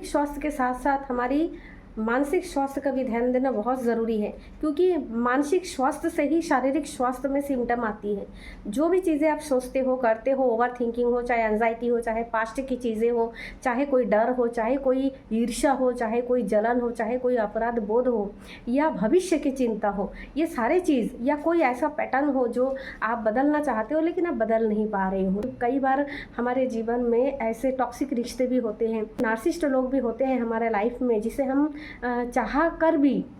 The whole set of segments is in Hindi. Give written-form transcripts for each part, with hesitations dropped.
शारीरिक स्वास्थ्य के साथ साथ हमारी मानसिक स्वास्थ्य का भी ध्यान देना बहुत ज़रूरी है, क्योंकि मानसिक स्वास्थ्य से ही शारीरिक स्वास्थ्य में सिम्टम आती है। जो भी चीज़ें आप सोचते हो, करते हो, ओवर थिंकिंग हो, चाहे एंजाइटी हो, चाहे पास्ट की चीज़ें हो, चाहे कोई डर हो, चाहे कोई ईर्ष्या हो, चाहे कोई जलन हो, चाहे कोई अपराध बोध हो या भविष्य की चिंता हो, ये सारे चीज़ या कोई ऐसा पैटर्न हो जो आप बदलना चाहते हो लेकिन आप बदल नहीं पा रहे हो। कई बार हमारे जीवन में ऐसे टॉक्सिक रिश्ते भी होते हैं, नार्सिसिस्ट लोग भी होते हैं हमारे लाइफ में, जिसे हम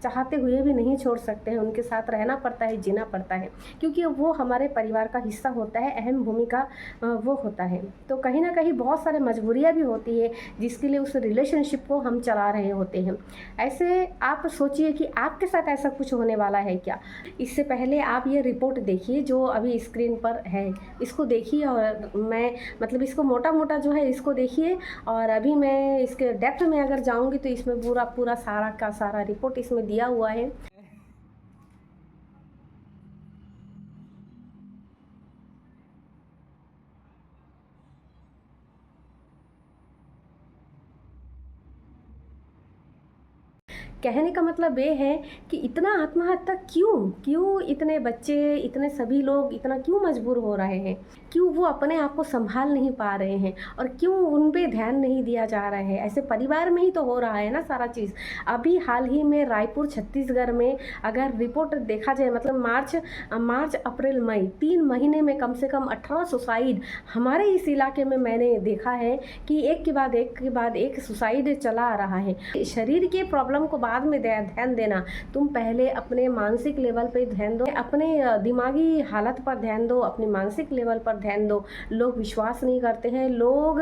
चाहते हुए भी नहीं छोड़ सकते हैं। उनके साथ रहना पड़ता है, जीना पड़ता है, क्योंकि वो हमारे परिवार का हिस्सा होता है, अहम भूमिका वो होता है। तो कहीं ना कहीं बहुत सारे मजबूरियाँ भी होती है जिसके लिए उस रिलेशनशिप को हम चला रहे होते हैं। ऐसे आप सोचिए कि आपके साथ ऐसा कुछ होने वाला है क्या। इससे पहले आप ये रिपोर्ट देखिए जो अभी स्क्रीन पर है, इसको देखिए और मैं मतलब इसको मोटा मोटा जो है इसको देखिए, और अभी मैं इसके डेप्थ में अगर जाऊंगी तो इसमें पूरा पूरा सारा का सारा रिपोर्ट इसमें दिया हुआ है। कहने का मतलब ये है कि इतना आत्महत्या क्यों क्यों इतने बच्चे, इतने सभी लोग इतना क्यों मजबूर हो रहे हैं, क्यों वो अपने आप को संभाल नहीं पा रहे हैं और क्यों उन पे ध्यान नहीं दिया जा रहा है। ऐसे परिवार में ही तो हो रहा है ना सारा चीज़। अभी हाल ही में रायपुर छत्तीसगढ़ में अगर रिपोर्ट देखा जाए, मतलब मार्च अप्रैल मई 3 महीने में कम से कम 18 सुसाइड हमारे इस इलाके में मैंने देखा है कि एक के बाद एक सुसाइड चला आ रहा है। शरीर के प्रॉब्लम को बाद में ध्यान देना, तुम पहले अपने मानसिक लेवल पे ध्यान दो, अपने दिमागी हालत पर ध्यान दो, अपनी मानसिक लेवल पर ध्यान दो। लोग विश्वास नहीं करते हैं। लोग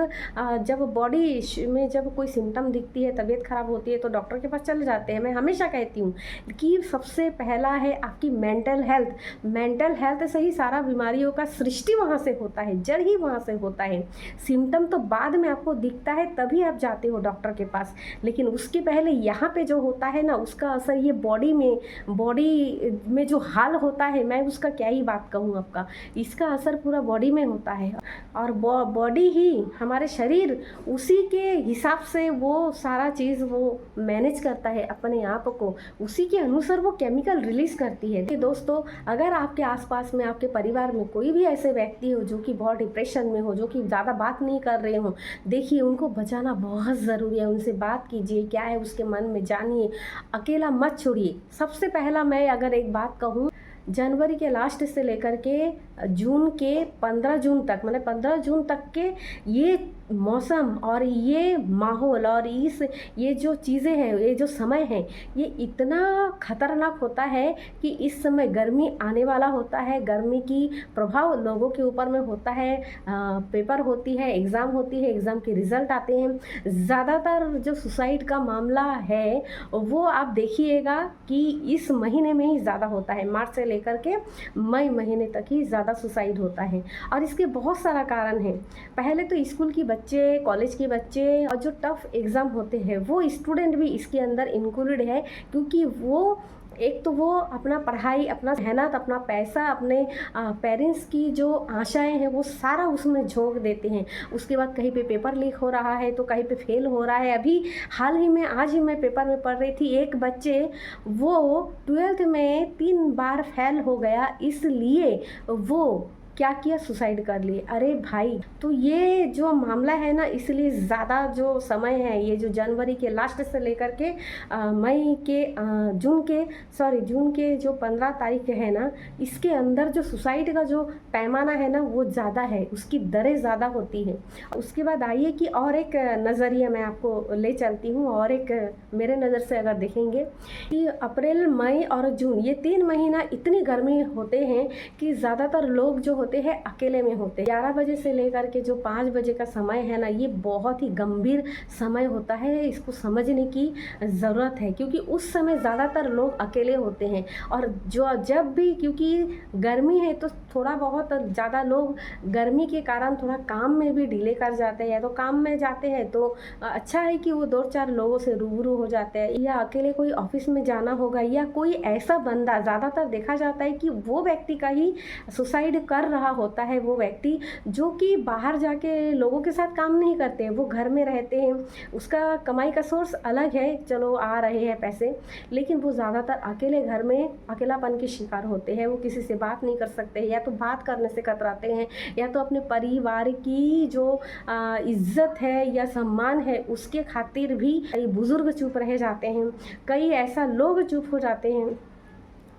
जब बॉडी में जब कोई सिम्टम दिखती है, तबीयत खराब होती है तो डॉक्टर के पास चले जाते हैं। मैं हमेशा कहती हूँ कि सबसे पहला है आपकी मेंटल हेल्थ से ही सारा बीमारियों का सृष्टि वहाँ से होता है, जड़ ही वहाँ से होता है। सिम्टम तो बाद में आपको दिखता है तभी आप जाते हो डॉक्टर के पास, लेकिन उसके पहले यहाँ पे जो होता है ना, उसका असर ये बॉडी में जो हाल होता है, मैं उसका क्या ही बात कहूँ आपका, इसका असर पूरा बॉडी में होता है। और बॉडी ही हमारे शरीर उसी के हिसाब से वो सारा चीज़ वो मैनेज करता है अपने आप को, उसी के अनुसार वो केमिकल रिलीज करती है। तो दोस्तों, अगर आपके आसपास में, आपके परिवार में कोई भी ऐसे व्यक्ति हो जो कि बहुत डिप्रेशन में हो, जो कि ज़्यादा बात नहीं कर रहे हो, देखिए उनको बचाना बहुत ज़रूरी है। उनसे बात कीजिए, क्या है उसके मन में जानिए, अकेला मत छोड़िए। सबसे पहला मैं अगर एक बात कहूँ, जनवरी के लास्ट से लेकर के जून के 15 जून तक, मतलब 15 जून तक के ये मौसम और ये माहौल और ये जो चीज़ें हैं, ये जो समय है, ये इतना खतरनाक होता है कि इस समय गर्मी आने वाला होता है। गर्मी की प्रभाव लोगों के ऊपर में होता है। पेपर होती है, एग्ज़ाम होती है, एग्ज़ाम के रिज़ल्ट आते हैं। ज़्यादातर जो सुसाइड का मामला है वो आप देखिएगा कि इस महीने में ही ज़्यादा होता है। मार्च से लेकर के मई महीने तक ही ज़्यादा सुसाइड होता है, और इसके बहुत सारा कारण है। पहले तो स्कूल की बच्चे, कॉलेज के बच्चे और जो टफ एग्ज़ाम होते हैं वो स्टूडेंट भी इसके अंदर इंक्लूडेड है, क्योंकि वो एक तो वो अपना पढ़ाई, अपना मेहनत, अपना पैसा, अपने पेरेंट्स की जो आशाएं हैं वो सारा उसमें झोंक देते हैं। उसके बाद कहीं पे पेपर लीक हो रहा है तो कहीं पे फेल हो रहा है। अभी हाल ही में, आज ही मैं पेपर में पढ़ रही थी, एक बच्चे वो 12th में 3 बार फेल हो गया, इसलिए वो क्या किया, सुसाइड कर लिए। अरे भाई, तो ये जो मामला है ना, इसलिए ज़्यादा जो समय है, ये जो जनवरी के लास्ट से लेकर के जून के जो 15 तारीख है ना, इसके अंदर जो सुसाइड का जो पैमाना है ना वो ज़्यादा है, उसकी दरें ज़्यादा होती हैं। उसके बाद आइए कि और एक नज़रिया मैं आपको ले चलती हूँ, और एक मेरे नज़र से अगर देखेंगे कि अप्रैल, मई और जून, ये 3 महीना इतनी गर्मी होते हैं कि ज़्यादातर लोग जो होते हैं अकेले में होते हैं। 11 बजे से लेकर के जो 5 बजे का समय है ना, ये बहुत ही गंभीर समय होता है। इसको समझने की ज़रूरत है, क्योंकि उस समय ज़्यादातर लोग अकेले होते हैं। और जब भी, क्योंकि गर्मी है तो थोड़ा बहुत ज़्यादा लोग गर्मी के कारण थोड़ा काम में भी डिले कर जाते हैं, या तो काम में जाते हैं तो अच्छा है कि वो 2-4 लोगों से रूबरू हो जाते हैं, या अकेले कोई ऑफिस में जाना होगा, या कोई ऐसा बंदा, ज़्यादातर देखा जाता है कि वो व्यक्ति का ही सुसाइड कर रहा होता है वो व्यक्ति जो कि बाहर जाके लोगों के साथ काम नहीं करते हैं, वो घर में रहते हैं, उसका कमाई का सोर्स अलग है, चलो आ रहे हैं पैसे, लेकिन वो ज़्यादातर अकेले घर में अकेलापन के शिकार होते हैं। वो किसी से बात नहीं कर सकते, या तो बात करने से कतराते हैं, या तो अपने परिवार की जो इज्जत है या सम्मान है उसके खातिर भी कई बुज़ुर्ग चुप रह जाते हैं, कई ऐसा लोग चुप हो जाते हैं।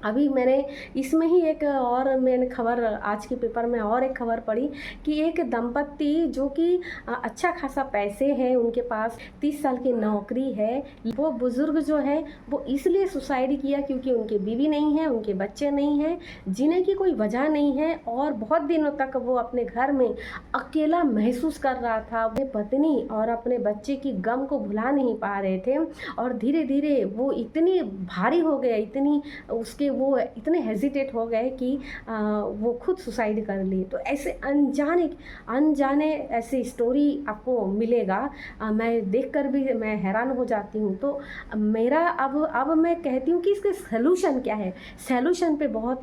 अभी मैंने इसमें ही एक और मैंने खबर आज के पेपर में और एक खबर पढ़ी कि एक दंपत्ति जो कि अच्छा खासा पैसे है उनके पास, 30 साल की नौकरी है, वो बुज़ुर्ग जो है वो इसलिए सुसाइड किया क्योंकि उनके बीवी नहीं है, उनके बच्चे नहीं हैं, जीने की कोई वजह नहीं है, और बहुत दिनों तक वो अपने घर में अकेला महसूस कर रहा था। अपने पत्नी और अपने बच्चे की गम को भुला नहीं पा रहे थे, और धीरे धीरे वो इतनी भारी हो गए, इतनी उसके वो इतने हेजिटेट हो गए कि वो खुद सुसाइड कर लिए। तो ऐसे अनजाने ऐसी स्टोरी आपको मिलेगा, मैं देखकर भी मैं हैरान हो जाती हूँ। तो मेरा अब मैं कहती हूँ कि इसके सलूशन क्या है। सलूशन पे बहुत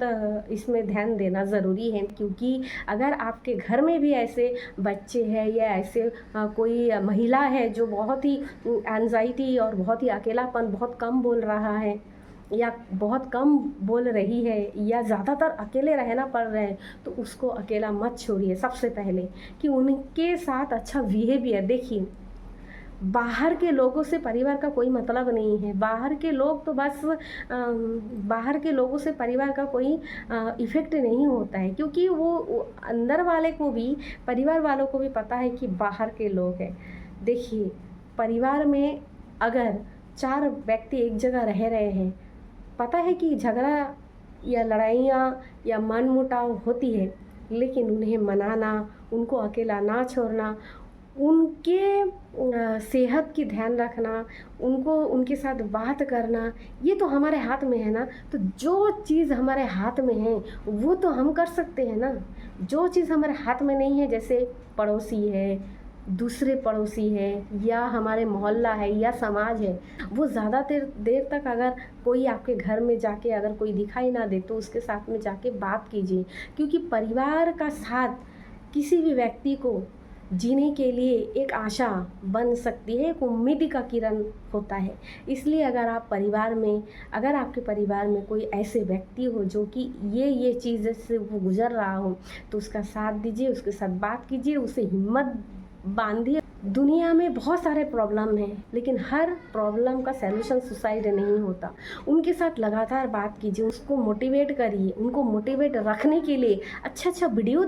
इसमें ध्यान देना ज़रूरी है, क्योंकि अगर आपके घर में भी ऐसे बच्चे हैं या ऐसे कोई महिला है जो बहुत ही एंजाइटी और बहुत ही अकेलापन बहुत कम बोल रहा है या बहुत कम बोल रही है या ज़्यादातर अकेले रहना पड़ रहा है, तो उसको अकेला मत छोड़िए। सबसे पहले कि उनके साथ अच्छा बिहेवियर देखिए। बाहर के लोगों से परिवार का कोई मतलब नहीं है। बाहर के लोग तो बस बाहर के लोगों से परिवार का कोई इफ़ेक्ट नहीं होता है, क्योंकि वो अंदर वाले को भी, परिवार वालों को भी पता है कि बाहर के लोग हैं। देखिए, परिवार में अगर 4 व्यक्ति एक जगह रह रहे हैं, पता है कि झगड़ा या लड़ाइयाँ या मनमुटाव होती है, लेकिन उन्हें मनाना, उनको अकेला ना छोड़ना, उनके सेहत की ध्यान रखना, उनके साथ बात करना, ये तो हमारे हाथ में है ना। तो जो चीज़ हमारे हाथ में है वो तो हम कर सकते हैं ना। जो चीज़ हमारे हाथ में नहीं है, जैसे पड़ोसी है, दूसरे पड़ोसी हैं, या हमारे मोहल्ला है या समाज है, वो ज़्यादा देर तक अगर कोई आपके घर में जाके अगर कोई दिखाई ना दे तो उसके साथ में जाके बात कीजिए, क्योंकि परिवार का साथ किसी भी व्यक्ति को जीने के लिए एक आशा बन सकती है, एक उम्मीद का किरण होता है। इसलिए अगर आपके परिवार में कोई ऐसे व्यक्ति हो जो कि ये चीज़ से वो गुजर रहा हो, तो उसका साथ दीजिए, उसके साथ बात कीजिए, उसे हिम्मत बांधिए। दुनिया में बहुत सारे प्रॉब्लम हैं, लेकिन हर प्रॉब्लम का सलूशन सुसाइड नहीं होता। उनके साथ लगातार बात कीजिए, उसको मोटिवेट करिए, उनको मोटिवेट रखने के लिए अच्छा वीडियो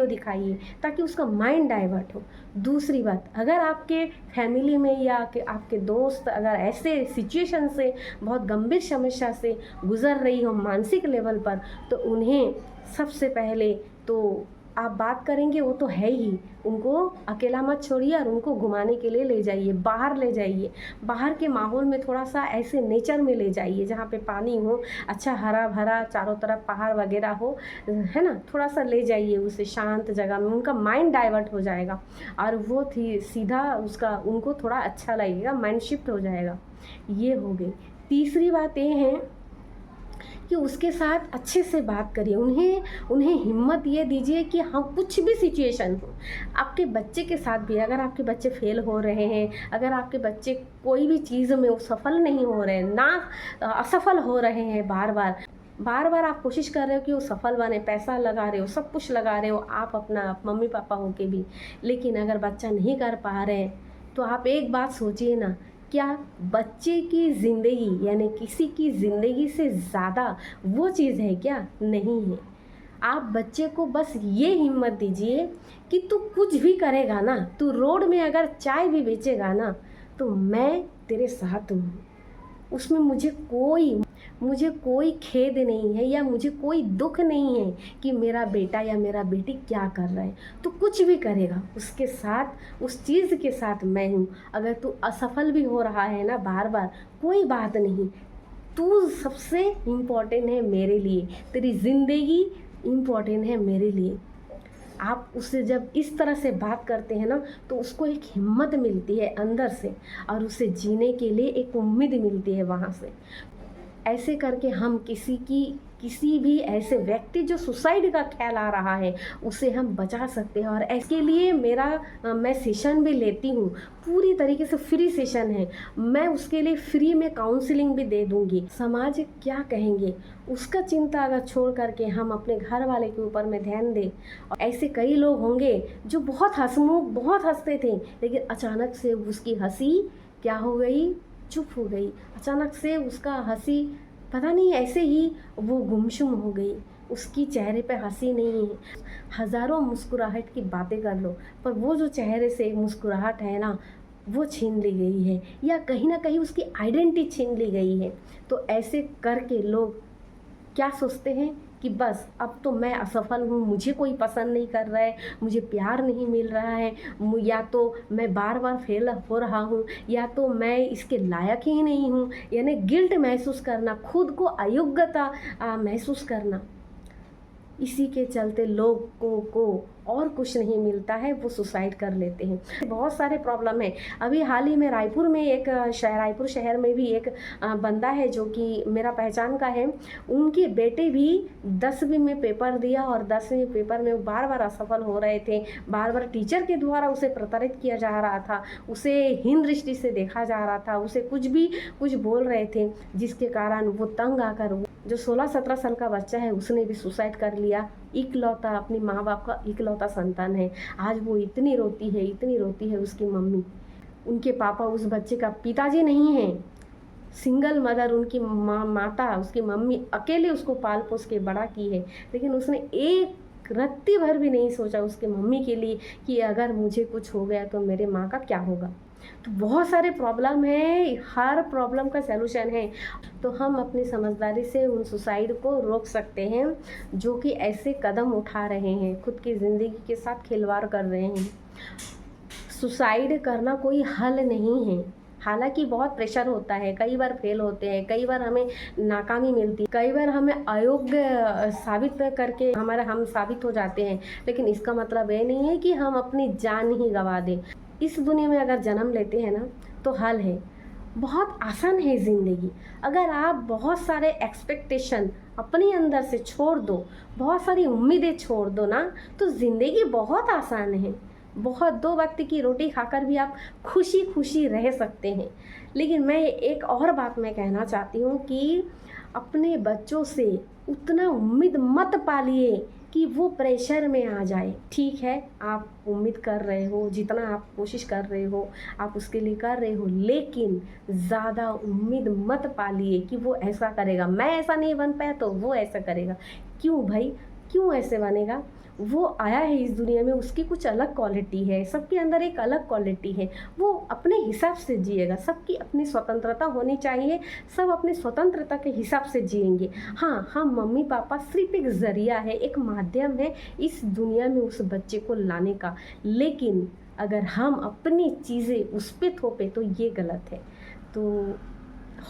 दिखाइए ताकि उसका माइंड डाइवर्ट हो। दूसरी बात, अगर आपके फैमिली में या आपके दोस्त अगर ऐसे सिचुएशन से, बहुत गंभीर समस्या से गुजर रही हो मानसिक लेवल पर, तो उन्हें सबसे पहले तो आप बात करेंगे, वो तो है ही, उनको अकेला मत छोड़िए और उनको घुमाने के लिए ले जाइए, बाहर ले जाइए, बाहर के माहौल में थोड़ा सा ऐसे नेचर में ले जाइए जहाँ पे पानी हो, अच्छा हरा भरा चारों तरफ पहाड़ वगैरह हो, है ना। थोड़ा सा ले जाइए उसे शांत जगह में, उनका माइंड डाइवर्ट हो जाएगा और वो सीधा उनको थोड़ा अच्छा लगेगा, माइंड शिफ्ट हो जाएगा। ये हो गई। तीसरी बात ये है कि उसके साथ अच्छे से बात करिए, उन्हें हिम्मत ये दीजिए कि हाँ, कुछ भी सिचुएशन हो, आपके बच्चे के साथ भी, अगर आपके बच्चे फेल हो रहे हैं, अगर आपके बच्चे कोई भी चीज़ में सफल नहीं हो रहे हैं, ना असफल हो रहे हैं, बार बार आप कोशिश कर रहे हो कि वो सफल बने, पैसा लगा रहे हो, सब कुछ लगा रहे हो, आप अपना मम्मी पापा हो के भी, लेकिन अगर बच्चा नहीं कर पा रहे हैं, तो आप एक बात सोचिए ना, क्या बच्चे की ज़िंदगी यानी किसी की ज़िंदगी से ज़्यादा वो चीज़ है क्या? नहीं है। आप बच्चे को बस ये हिम्मत दीजिए कि तू कुछ भी करेगा ना, तू रोड में अगर चाय भी बेचेगा ना, तो मैं तेरे साथ हूँ, उसमें मुझे कोई खेद नहीं है या मुझे कोई दुख नहीं है कि मेरा बेटा या मेरा बेटी क्या कर रहा है। तो कुछ भी करेगा, उसके साथ, उस चीज़ के साथ मैं हूँ। अगर तू असफल भी हो रहा है ना बार बार, कोई बात नहीं, तू सबसे इम्पोर्टेंट है मेरे लिए, तेरी ज़िंदगी इम्पोर्टेंट है मेरे लिए। आप उससे जब इस तरह से बात करते हैं ना, तो उसको एक हिम्मत मिलती है अंदर से और उसे जीने के लिए एक उम्मीद मिलती है वहाँ से। ऐसे करके हम किसी भी ऐसे व्यक्ति जो सुसाइड का ख्याल आ रहा है उसे हम बचा सकते हैं। और इसके लिए मैं सेशन भी लेती हूँ, पूरी तरीके से फ्री सेशन है। मैं उसके लिए फ्री में काउंसलिंग भी दे दूँगी। समाज क्या कहेंगे उसका चिंता अगर छोड़ करके हम अपने घर वाले के ऊपर में ध्यान दें। और ऐसे कई लोग होंगे जो बहुत हंसमुख, बहुत हंसते थे, लेकिन अचानक से उसकी हंसी क्या हो गई, चुप हो गई। अचानक से उसका हंसी पता नहीं ऐसे ही वो गुमसुम हो गई, उसकी चेहरे पे हंसी नहीं है। हज़ारों मुस्कुराहट की बातें कर लो, पर वो जो चेहरे से मुस्कुराहट है ना, वो छीन ली गई है, या कहीं ना कहीं उसकी आइडेंटिटी छीन ली गई है। तो ऐसे करके लोग क्या सोचते हैं कि बस अब तो मैं असफल हूँ, मुझे कोई पसंद नहीं कर रहा है, मुझे प्यार नहीं मिल रहा है, या तो मैं बार बार फेल हो रहा हूँ, या तो मैं इसके लायक ही नहीं हूँ। यानी गिल्ट महसूस करना, खुद को अयोग्यता महसूस करना। इसी के चलते लोगों को और कुछ नहीं मिलता है, वो सुसाइड कर लेते हैं। बहुत सारे प्रॉब्लम है। अभी हाल ही में रायपुर शहर में भी एक बंदा है जो कि मेरा पहचान का है। उनके बेटे भी 10वीं में पेपर दिया और 10वीं पेपर में वो बार बार असफल हो रहे थे। बार बार टीचर के द्वारा उसे प्रताड़ित किया जा रहा था, उसे हीन दृष्टि से देखा जा रहा था, उसे कुछ बोल रहे थे, जिसके कारण वो तंग आकर जो 16-17 साल का बच्चा है उसने भी सुसाइड कर लिया। इकलौता, अपनी माँ बाप का इकलौता संतान है। आज वो इतनी रोती है उसकी मम्मी। उनके पापा उस बच्चे का पिताजी नहीं है, सिंगल मदर, उनकी माता, उसकी मम्मी अकेले उसको पाल पोस के बड़ा की है। लेकिन उसने एक रत्ती भर भी नहीं सोचा उसके मम्मी के लिए कि अगर मुझे कुछ हो गया तो मेरे माँ का क्या होगा। तो बहुत सारे प्रॉब्लम है, हर प्रॉब्लम का सलूशन है। तो हम अपनी समझदारी से उन सुसाइड को रोक सकते हैं जो कि ऐसे कदम उठा रहे हैं, खुद की ज़िंदगी के साथ खिलवाड़ कर रहे हैं। सुसाइड करना कोई हल नहीं है। हालांकि बहुत प्रेशर होता है, कई बार फेल होते हैं, कई बार हमें नाकामी मिलती है, कई बार हमें अयोग्य साबित करके हम साबित हो जाते हैं। लेकिन इसका मतलब ये नहीं है कि हम अपनी जान ही गंवा दें। इस दुनिया में अगर जन्म लेते हैं ना तो हल है, बहुत आसान है ज़िंदगी। अगर आप बहुत सारे एक्सपेक्टेशन अपने अंदर से छोड़ दो, बहुत सारी उम्मीदें छोड़ दो ना, तो ज़िंदगी बहुत आसान है। बहुत, 2 वक्त की रोटी खाकर भी आप खुशी खुशी रह सकते हैं। लेकिन मैं एक और बात मैं कहना चाहती हूँ कि अपने बच्चों से उतना उम्मीद मत पालिए कि वो प्रेशर में आ जाए। ठीक है, आप उम्मीद कर रहे हो, जितना आप कोशिश कर रहे हो आप उसके लिए कर रहे हो, लेकिन ज़्यादा उम्मीद मत पालिए कि वो ऐसा करेगा। मैं ऐसा नहीं बन पाया तो वो ऐसा करेगा। क्यों भाई, क्यों ऐसे बनेगा? वो आया है इस दुनिया में, उसकी कुछ अलग क्वालिटी है, सबके अंदर एक अलग क्वालिटी है, वो अपने हिसाब से जिएगा। सबकी अपनी स्वतंत्रता होनी चाहिए, सब अपनी स्वतंत्रता के हिसाब से जिएंगे। हाँ, हम मम्मी पापा सिर्फ एक ज़रिया है, एक माध्यम है इस दुनिया में उस बच्चे को लाने का। लेकिन अगर हम अपनी चीज़ें उस पर थोपे तो ये गलत है। तो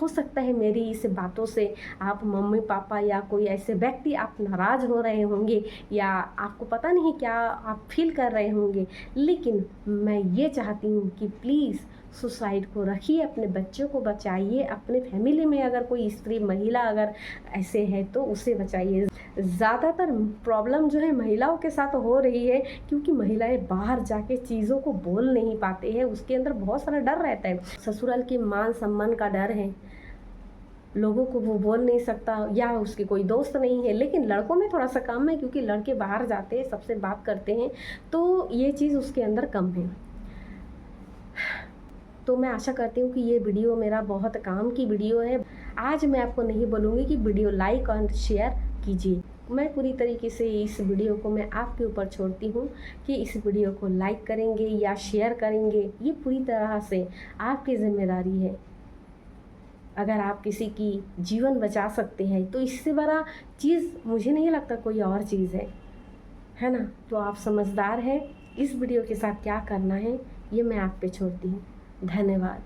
हो सकता है मेरी इस बातों से आप मम्मी पापा या कोई ऐसे व्यक्ति आप नाराज़ हो रहे होंगे, या आपको पता नहीं क्या आप फील कर रहे होंगे। लेकिन मैं ये चाहती हूँ कि प्लीज़ सुसाइड को रखिए, अपने बच्चों को बचाइए, अपने फैमिली में अगर कोई स्त्री महिला अगर ऐसे है तो उसे बचाइए। ज़्यादातर प्रॉब्लम जो है महिलाओं के साथ हो रही है, क्योंकि महिलाएं बाहर जाके चीज़ों को बोल नहीं पाते हैं, उसके अंदर बहुत सारा डर रहता है। ससुराल के मान सम्मान का डर है, लोगों को वो बोल नहीं सकता, या उसके कोई दोस्त नहीं है। लेकिन लड़कों में थोड़ा सा कम है, क्योंकि लड़के बाहर जाते हैं, सबसे बात करते हैं, तो ये चीज़ उसके अंदर कम है। तो मैं आशा करती हूँ कि ये वीडियो मेरा बहुत काम की वीडियो है। आज मैं आपको नहीं बोलूँगी कि वीडियो लाइक और शेयर कीजिए, मैं पूरी तरीके से इस वीडियो को मैं आपके ऊपर छोड़ती हूँ कि इस वीडियो को लाइक करेंगे या शेयर करेंगे, ये पूरी तरह से आपकी जिम्मेदारी है। अगर आप किसी की जीवन बचा सकते हैं तो इससे बड़ा चीज़ मुझे नहीं लगता कोई और चीज़ है ना। तो आप समझदार हैं, इस वीडियो के साथ क्या करना है ये मैं आप पे छोड़ती हूँ। धन्यवाद।